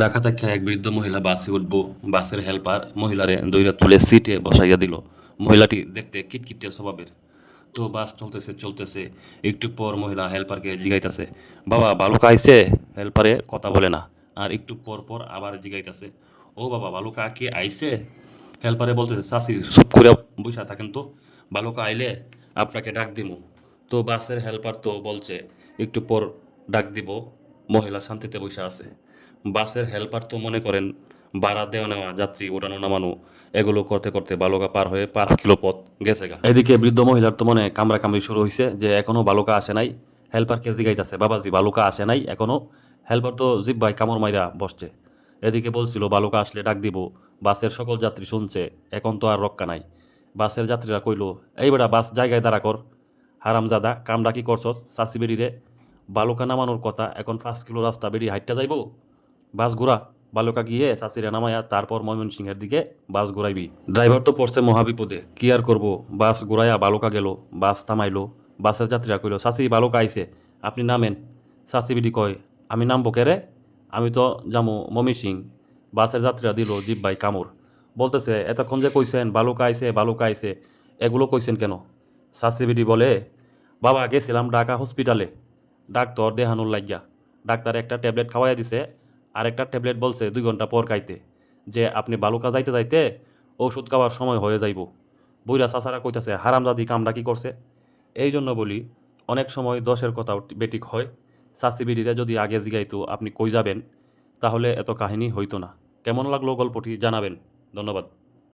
ঢাকা থেকে এক বৃদ্ধ মহিলা বাসে উঠবো, বাসের হেল্পার মহিলারে দইরা তুলে সিটে বসাইয়া দিল। মহিলাটি দেখতে কিটকিটে স্বভাবের। তো বাস চলতেছে চলতেছে, একটু পর মহিলা হেল্পারকে জিগাইতেছে, বাবা বালুকা আইছে? হেল্পারে কথা বলে না। আর একটু পর পর আবার জিগাইতেছে, ও বাবা বালুকা কি আইছে? হেল্পারে বলতেছে, চাচি চুপ করে বইসা থাকেন তো, বালুকা আইলে আপনাকে ডাক দিমু। তো বাসের হেল্পার তো বলছে একটু পর ডাক দিব, মহিলা শান্তিতে বসে আছে। বাসের হেল্পার তো মনে করেন ভাড়া দেওয়া নেওয়া, যাত্রী ওঠানো নামানো, এগুলো করতে করতে বালুকা পার হয়ে 5 কিলো পথ গেছে গা। এদিকে বৃদ্ধ মহিলার তো মনে কামড়া কামড়ি শুরু হয়েছে যে এখনো বালুকা আসে নাই। হেল্পারকে জিগাইতেছে, বাবাজি বালুকা আসে নাই এখনো? হেল্পার তো জিব্বাই কামড় মাইরা বসছে। এদিকে বলছিল বালুকা আসলে ডাক দিব। বাসের সকল যাত্রী শুনছে, এখন তো আর রক্ষা নাই। বাসের যাত্রীরা কইল, এই বেটা বাস জায়গায় দাঁড়া কর, হারামজাদা কামড়া কি করছস চাষি বেড়িরে? বালুকা নামানোর কথা, এখন 5 কিলো রাস্তা বেরিয়ে হাইটটা যাইব? বাস ঘোরা। বালুকা গিয়ে চাষিরা নামায়া তারপর ময়মনসিংহের দিকে বাস ঘোরাইবি। ড্রাইভার তো পড়ছে মহাবিপদে, কি আর করবো। বাস ঘোরাইয়া বালুকা গেল, বাস থামাইলো। বাসের যাত্রীরা কইল, চাষি বালুকা আইছে, আপনি নামেন। চাষি বিডি কয়, আমি নামবো কেরে? আমি তো যামু ময়মনসিং। বাসের যাত্রীরা দিল জিব্বাই কামড়। বলতেছে, এতক্ষণ যে কইছেন বালুকা আইছে বালুকা আইছে, এগুলো কইছেন কেন? চাষি বিডি বলে, বাবা গেছিলাম ঢাকা হসপিটালে ডাক্তার দেহানুর লাগিয়া। ডাক্তার একটা ট্যাবলেট খাওয়াইয়া দিছে, আর একটা ট্যাবলেট বলছে 2 ঘন্টা পর খাইতে, যে আপনি বালুকা যাইতে যাইতে ওষুধ খাওয়ার সময় হয়ে যাইব। বুইরা চাচারা কইতাছে, হারামজাদি কামটা কি করছে? এই জন্য বলি, অনেক সময় দশের কথাও বেটিক হয়। চাচি বিড়িরা যদি আগে জিগাইতো আপনি কই যাবেন, তাহলে এত কাহিনী হইতো না। কেমন লাগলো গল্পটি জানাবেন। ধন্যবাদ।